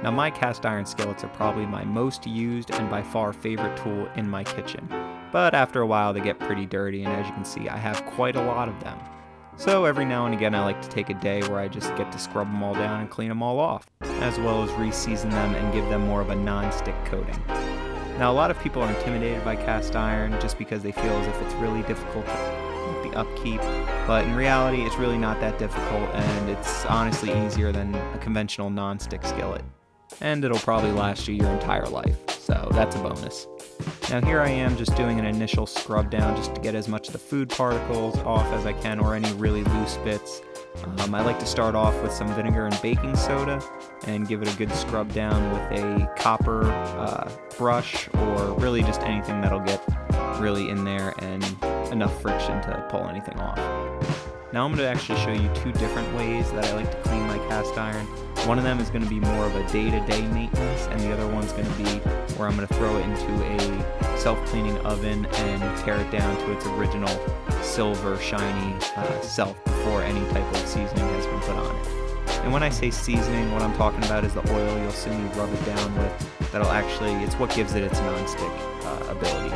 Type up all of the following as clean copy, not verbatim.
Now my cast iron skillets are probably my most used and by far favorite tool in my kitchen, but after a while they get pretty dirty, and as you can see I have quite a lot of them. So every now and again I like to take a day where I just get to scrub them all down and clean them all off, as well as re-season them and give them more of a non-stick coating. Now a lot of people are intimidated by cast iron just because they feel as if it's really difficult with the upkeep, but in reality it's really not that difficult, and it's honestly easier than a conventional non-stick skillet. And it'll probably last you your entire life, so that's a bonus. Now here I am just doing an initial scrub down just to get as much of the food particles off as I can, or any really loose bits. I like to start off with some vinegar and baking soda and give it a good scrub down with a copper brush, or really just anything that'll get really in there and enough friction to pull anything off. Now I'm going to actually show you two different ways that I like to clean my cast iron. One of them is going to be more of a day-to-day maintenance, and the other one's going to be where I'm going to throw it into a self-cleaning oven and tear it down to its original silver shiny self before any type of seasoning has been put on it. And when I say seasoning, what I'm talking about is the oil you'll see me rub it down with. It's what gives it its non-stick abilities.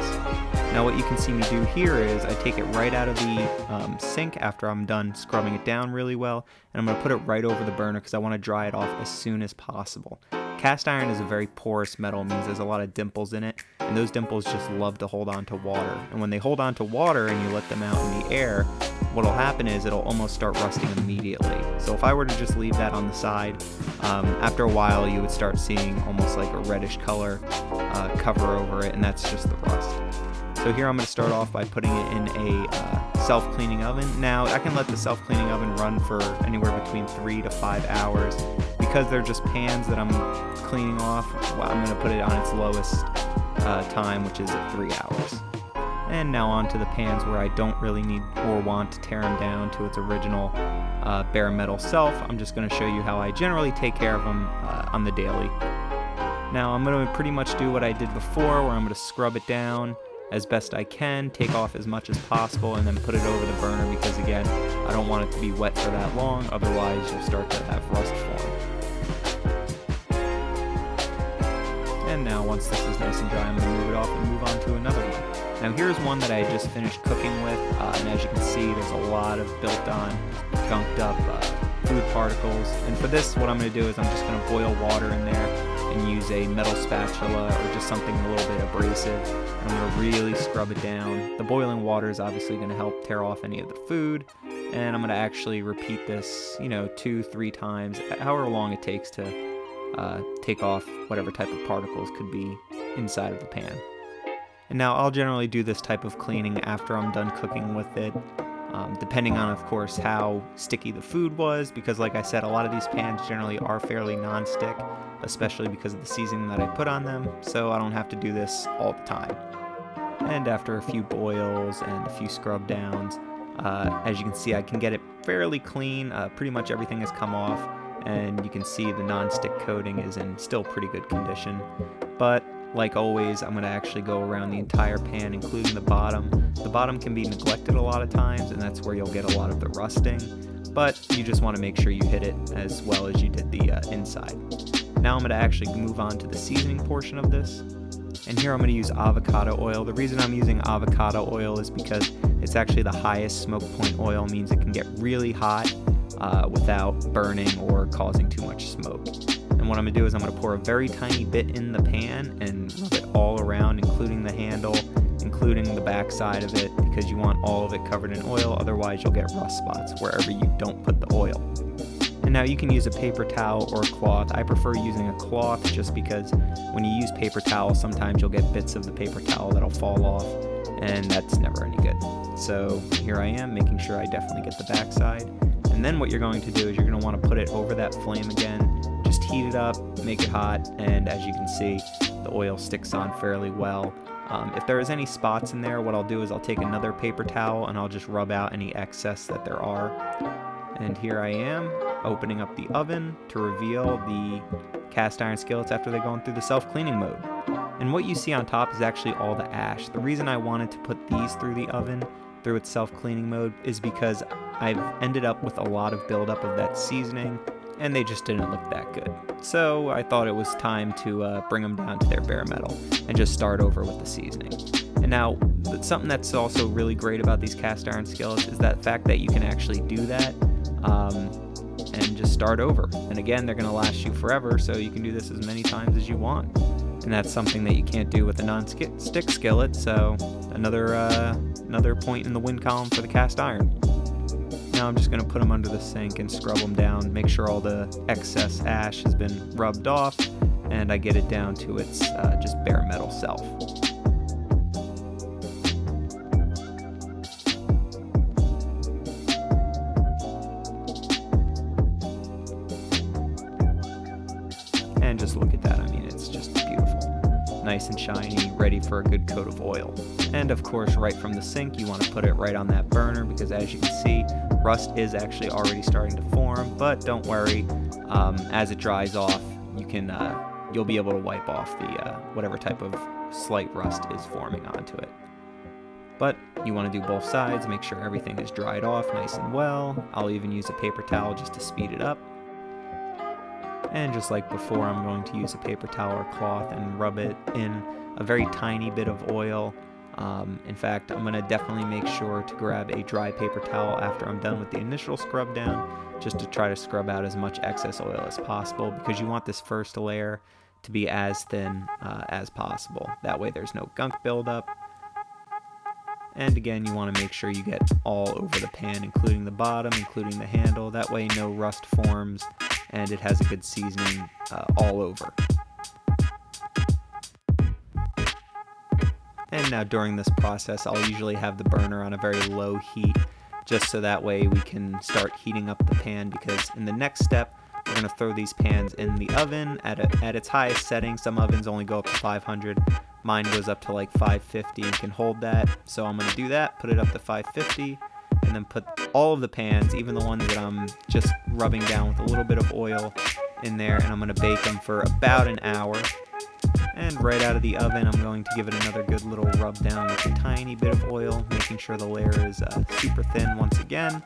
Now what you can see me do here is I take it right out of the sink after I'm done scrubbing it down really well, and I'm going to put it right over the burner because I want to dry it off as soon as possible. Cast iron is a very porous metal, means there's a lot of dimples in it, and those dimples just love to hold on to water. And when they hold on to water and you let them out in the air, what'll happen is it'll almost start rusting immediately. So if I were to just leave that on the side, after a while you would start seeing almost like a reddish color cover over it, and that's just the rust. So here I'm going to start off by putting it in a self-cleaning oven. Now I can let the self-cleaning oven run for anywhere between 3 to 5 hours. Because they're just pans that I'm cleaning off, I'm going to put it on its lowest time, which is at 3 hours. And now on to the pans where I don't really need or want to tear them down to its original bare metal self. I'm just going to show you how I generally take care of them on the daily. Now I'm going to pretty much do what I did before, where I'm going to scrub it down as best I can, take off as much as possible, and then put it over the burner because, again, I don't want it to be wet for that long, otherwise you'll start to have rust form. And now once this is nice and dry, I'm going to move it off and move on to another one. Now here's one that I just finished cooking with, and as you can see there's a lot of built on, gunked up food particles. And for this, what I'm going to do is I'm just going to boil water in there and use a metal spatula or just something a little bit abrasive. And I'm going to really scrub it down. The boiling water is obviously going to help tear off any of the food, and I'm going to actually repeat this, 2-3 times, however long it takes to take off whatever type of particles could be inside of the pan. And now I'll generally do this type of cleaning after I'm done cooking with it, depending on, of course, how sticky the food was, because like I said, a lot of these pans generally are fairly non-stick, especially because of the seasoning that I put on them, so I don't have to do this all the time. And after a few boils and a few scrub downs, as you can see, I can get it fairly clean. Pretty much everything has come off, and you can see the non-stick coating is in still pretty good condition. But like always, I'm going to actually go around the entire pan, including the bottom. The bottom can be neglected a lot of times, and that's where you'll get a lot of the rusting, but you just want to make sure you hit it as well as you did the inside. Now I'm going to actually move on to the seasoning portion of this. And here I'm going to use avocado oil. The reason I'm using avocado oil is because it's actually the highest smoke point oil, means it can get really hot without burning or causing too much smoke. And what I'm going to do is I'm going to pour a very tiny bit in the pan and rub it all around, including the handle, including the back side of it, because you want all of it covered in oil, otherwise you'll get rust spots wherever you don't put the oil. And now you can use a paper towel or a cloth. I prefer using a cloth just because when you use paper towel, sometimes you'll get bits of the paper towel that'll fall off, and that's never any good. So here I am, making sure I definitely get the back side. And then what you're going to do is you're going to want to put it over that flame again. Just heat it up, make it hot, and as you can see, the oil sticks on fairly well. If there is any spots in there, what I'll do is I'll take another paper towel and I'll just rub out any excess that there are. And here I am, opening up the oven to reveal the cast iron skillets after they've gone through the self-cleaning mode. And what you see on top is actually all the ash. The reason I wanted to put these through the oven, through its self-cleaning mode, is because I've ended up with a lot of buildup of that seasoning and they just didn't look that good. So I thought it was time to bring them down to their bare metal and just start over with the seasoning. And now, something that's also really great about these cast iron skillets is that fact that you can actually do that and just start over. And again, they're going to last you forever, so you can do this as many times as you want. And that's something that you can't do with a non-stick skillet, so another point in the win column for the cast iron. Now I'm just going to put them under the sink and scrub them down, make sure all the excess ash has been rubbed off, and I get it down to its just bare metal self. And just look at that, I mean, it's just beautiful. Nice and shiny, ready for a good coat of oil. And of course, right from the sink, you want to put it right on that burner because as you can see, rust is actually already starting to form, but don't worry, as it dries off, you'll be able to wipe off the whatever type of slight rust is forming onto it. But you want to do both sides, make sure everything is dried off nice and well. I'll even use a paper towel just to speed it up. And just like before, I'm going to use a paper towel or cloth and rub it in a very tiny bit of oil. In fact, I'm going to definitely make sure to grab a dry paper towel after I'm done with the initial scrub down, just to try to scrub out as much excess oil as possible, because you want this first layer to be as thin as possible. That way there's no gunk buildup. And again, you want to make sure you get all over the pan, including the bottom, including the handle. That way no rust forms and it has a good seasoning all over. And now during this process, I'll usually have the burner on a very low heat, just so that way we can start heating up the pan, because in the next step, we're going to throw these pans in the oven at its highest setting. Some ovens only go up to 500. Mine goes up to like 550 and can hold that. So I'm going to do that, put it up to 550, and then put all of the pans, even the ones that I'm just rubbing down with a little bit of oil in there, and I'm going to bake them for about an hour. And right out of the oven, I'm going to give it another good little rub down with a tiny bit of oil, making sure the layer is super thin once again.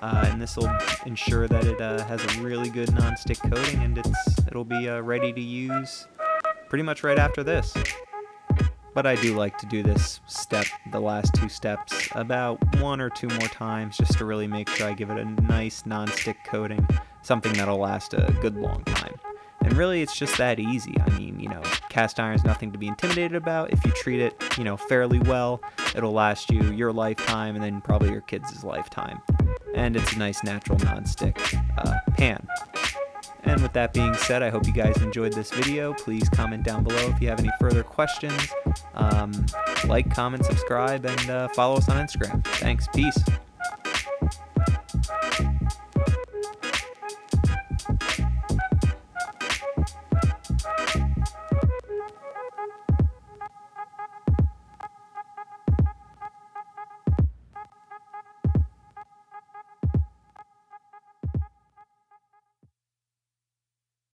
And this will ensure that it has a really good non-stick coating, and it'll be ready to use pretty much right after this. But I do like to do this step, the last two steps, about 1 or 2 more times, just to really make sure I give it a nice non-stick coating, something that'll last a good long time. And really, it's just that easy. I mean, cast iron is nothing to be intimidated about. If you treat it, fairly well, it'll last you your lifetime and then probably your kids' lifetime. And it's a nice natural non-stick pan. And with that being said, I hope you guys enjoyed this video. Please comment down below if you have any further questions. Like, comment, subscribe, and follow us on Instagram. Thanks. Peace.